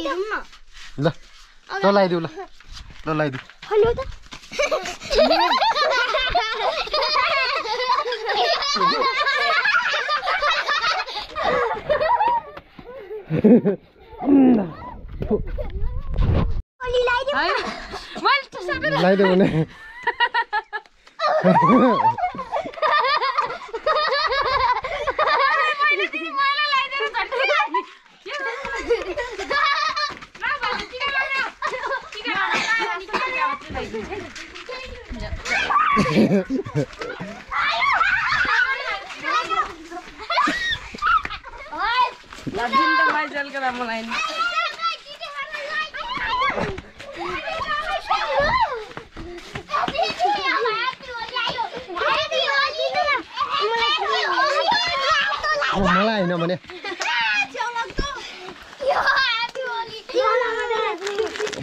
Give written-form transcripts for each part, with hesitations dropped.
ल ल लगाइदेऊ ल ल लगाइदेऊ लगाइदेऊ भने मलाई हैन भने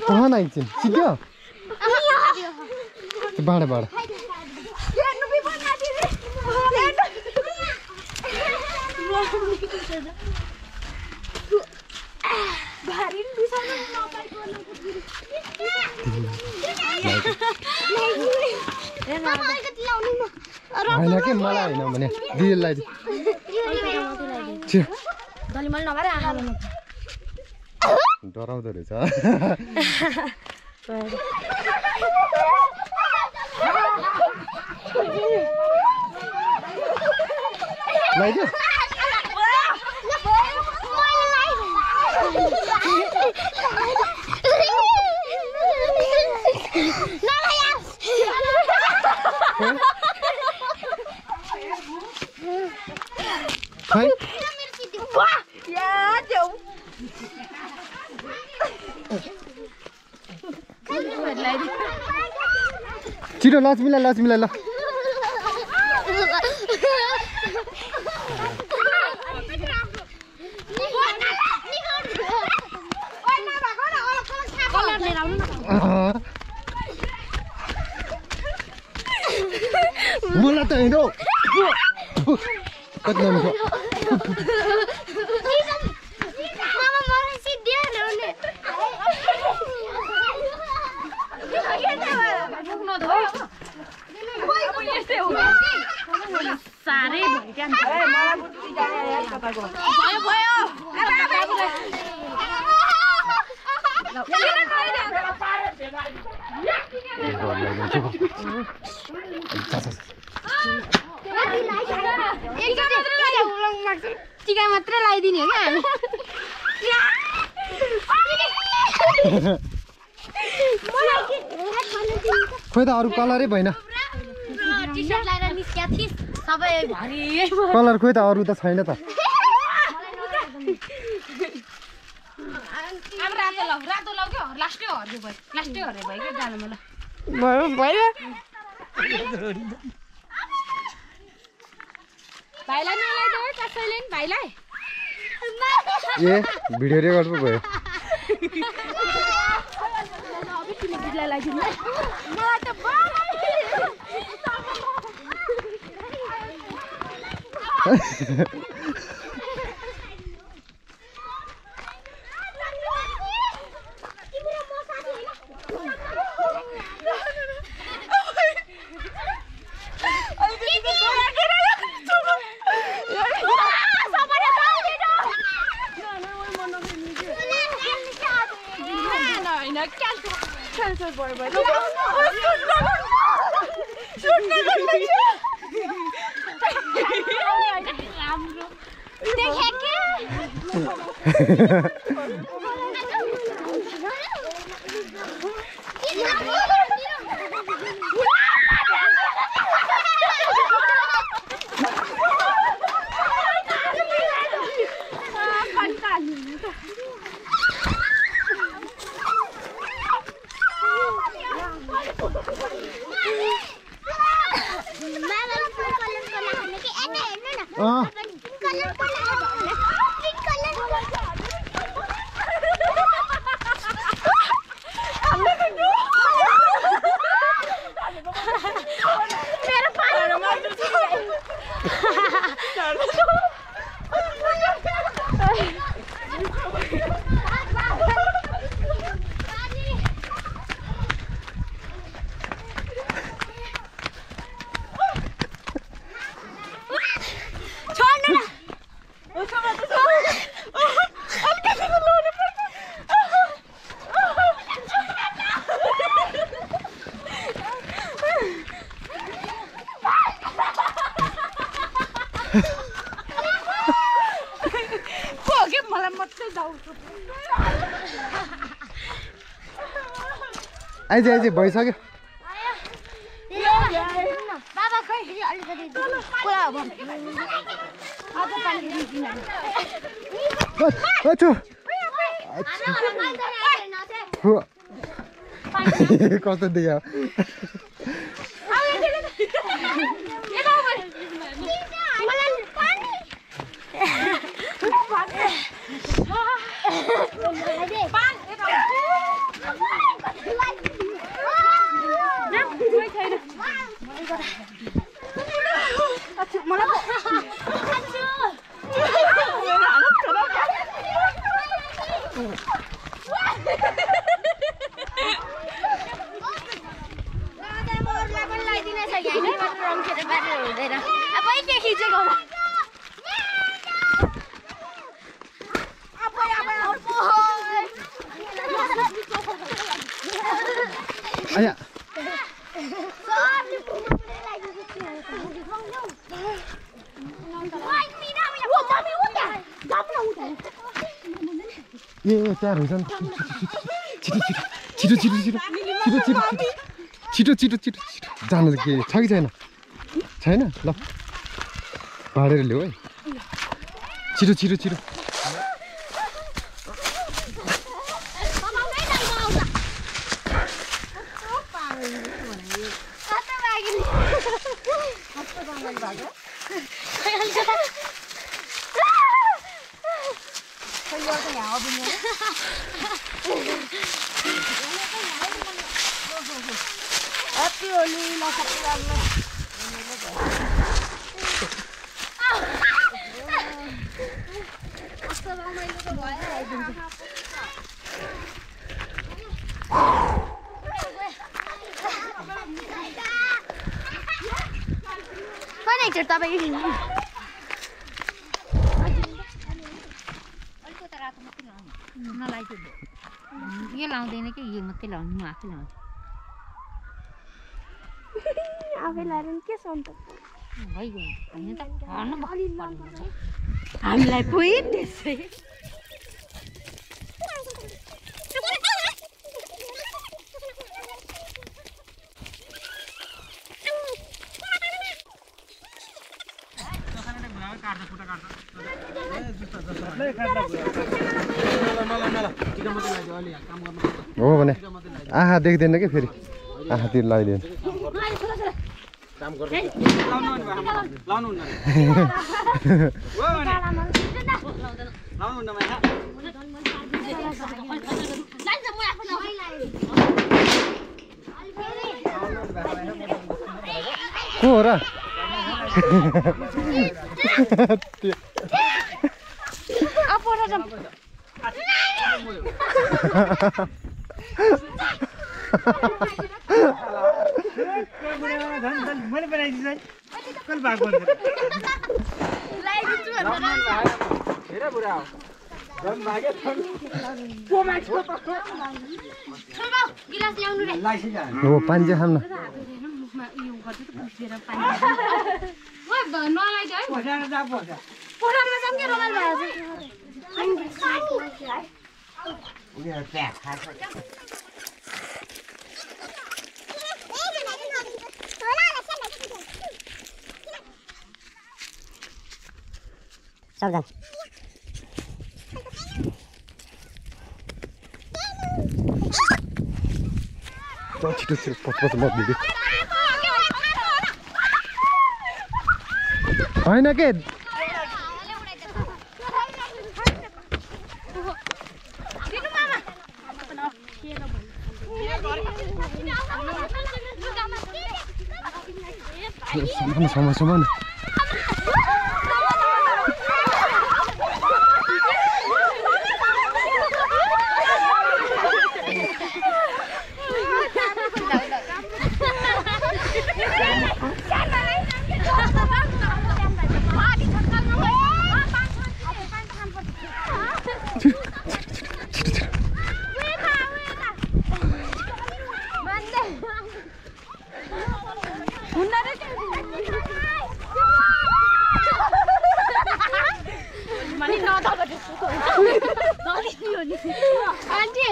कहाँ नाइछन् सिक्यो बाडा बाडा हैन के मलाई हैन भने दिदीलाई डराउँदो रहेछ लगाइदियो छिटो लक्ष्मीलाई ल मलाई त हैन कति नमिठो सारे टिका मात्रै लगाइदिने हो खोइ त अरु कलरै भएन टी-शर्ट लगाएर निस्किया थिस सबै भरि कलर खोइ त अरु त छैन त अब रातो लौ के लास्टै हर्यो भयो के जानु मलाई भयो भाइलाई नलाइदेऊ है कसैले नि भाइलाई ए भिडियो रेकर्ड पो भयो पोके मलाई मात्रै जाऊ आइज आइज भइसक्यो बाबा खै अलिकति पुरा हो अब पानी दिदिन अछु कस्तो देखियो आया ये तयार हुन्छ नि छिटो छिटो छिटो छिटो छिटो छिटो छिटो छिटो छिटो छिटो जानु के छ कि छैन छैन ल भाडेर ल्याऊ है छिटो छिटो छिटो ये लाउँदैन कि यो मात्रै लाउनु म आफै लाउँछु आफै लाएर के सन्त भइगयो हैन त हामीलाई पुइ त्यसै हो भने आँखा देख्दैन कि फेरि आँखातिर लगाइदिनु को हो र हो पानी चाहिँ खाऊ न सबजना छिटो छिटो पच मत होइन के समान आन्टी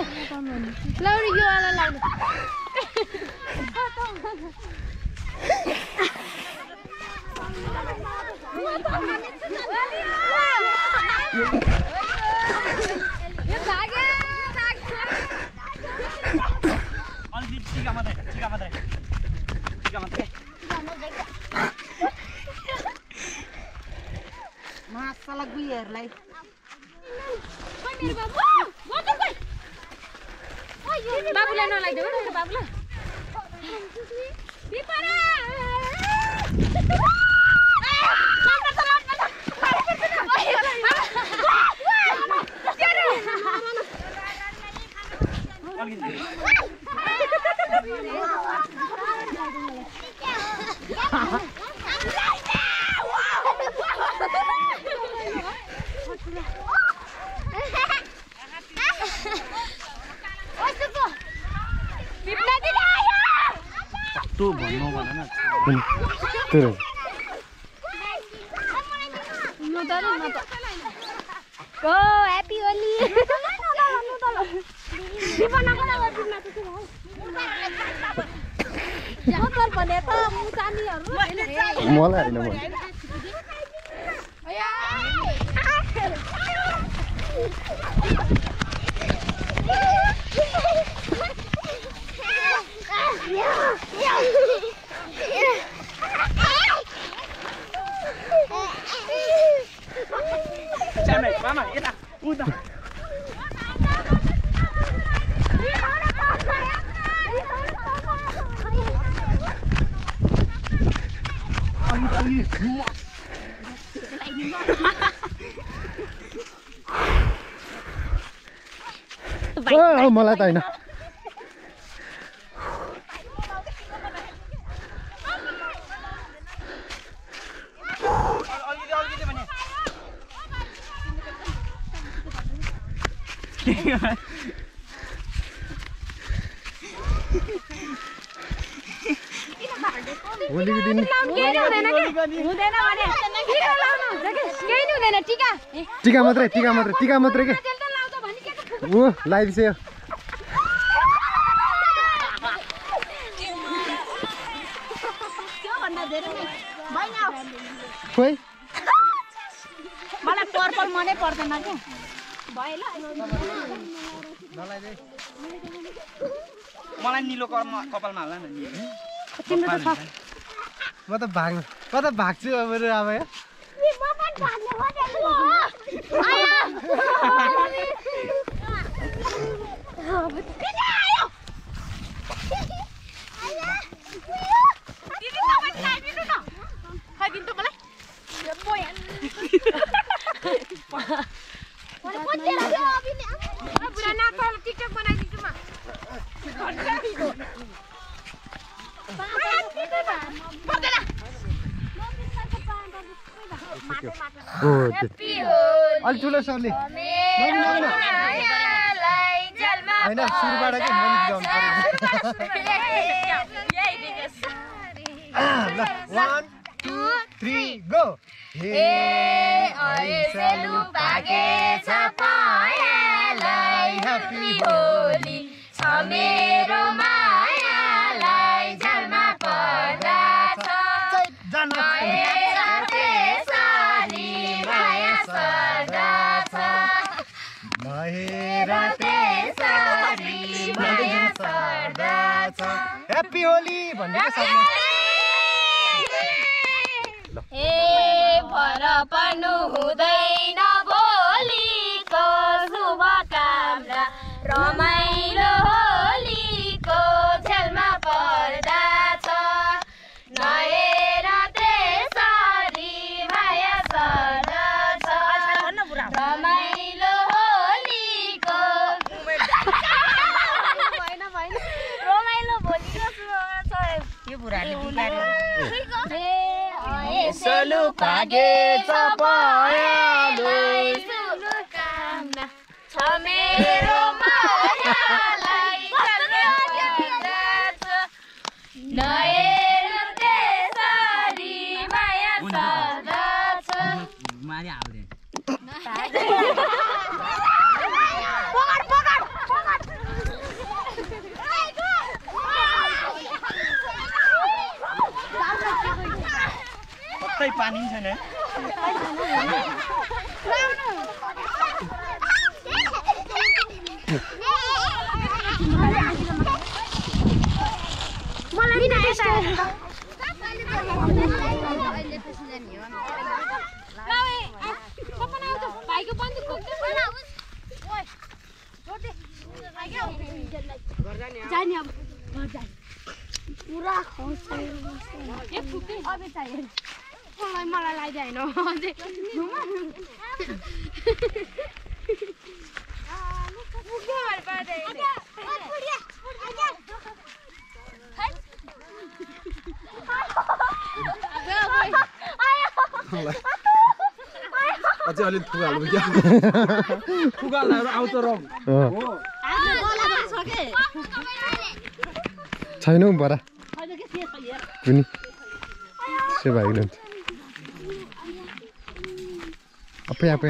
लाउनु यो वाला लाउनु मासला गुइहरुलाई बाबुलाई नलाइदेऊ न बाबुलाई तँ भन्नु भन न त्यो ओ ह्यापी होली भने त मुचानीहरु मलाई हैन म मामा यता उता मलाई त हैन होलीको दिन टीका मात्रै के ओ लाइदियो खोइ मलाई पर्पल मनै पर्दैन के मलाई निलो कपालमा हाल्ला न नि म त भाग्छु अब अलि ठुलो सरले होइन सुरुबाट के ल 1 2 3 गो हे ऐसेलु पाकेछ पायालाई ह्यापी होली छ मेरो मायालाई झलमा पर्दा छ ह्यापी होली भन्ने हे भर पर्नु हुँदैन भोलिको शुभकामना रमाइलो होलीको झेलमा पर्दा छ नहेर त्यसरी माया सदा छ रमाइलो होलीको रमाइलो भोलिको यो बुढाले बिगार्यो सलु पाकेछ पायालाई शुभकामना छ मेरो मायालाई नहेर त्यसरी माया सदा छ माया हाल्दै कतै पानी पनि छैन मलाई नि भाइको बन्दुक जाने अब पुरा खौस मलाई लगाइदिएन अझै अलि थुगाल्नु क्या फुगालहरु आउँछ रम छैन बरा कुनी से भाइले अपे अपे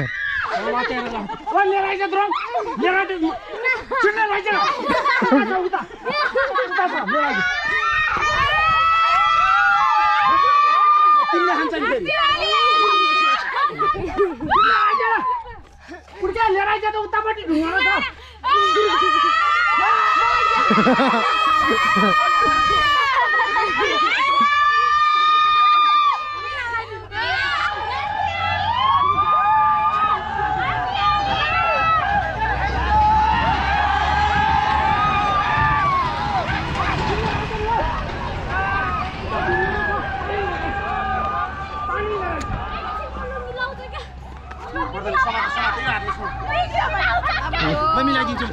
म मिलाइदिन्छु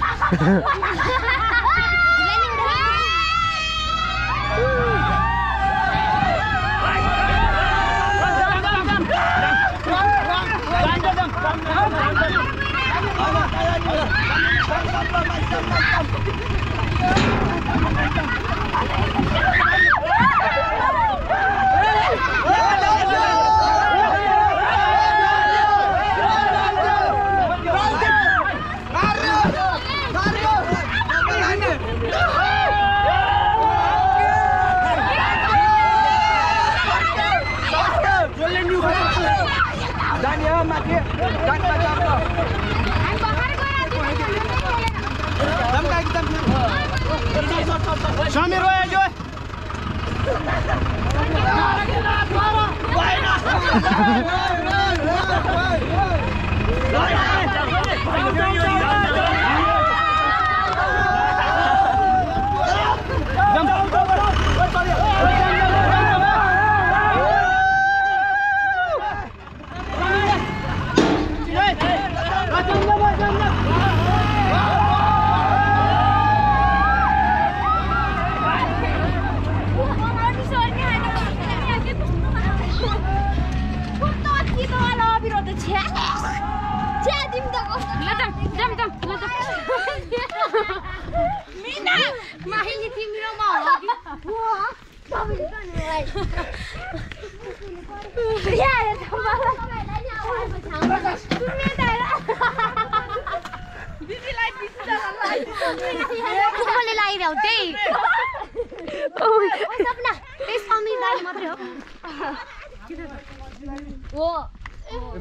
समीर भयो जो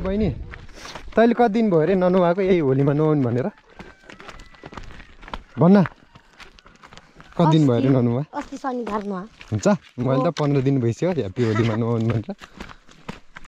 बहिनी तैँले कति दिन भयो अरे ननुहाएको यही होलीमा नुहाउनु भनेर भन्न कति दिन भयो अरे ननुहा अस्ति शनिबार नुहा हुन्छ मैले त 15 दिन भइसक्यो ह्याप्पी होलीमा नुहाउनु भनेर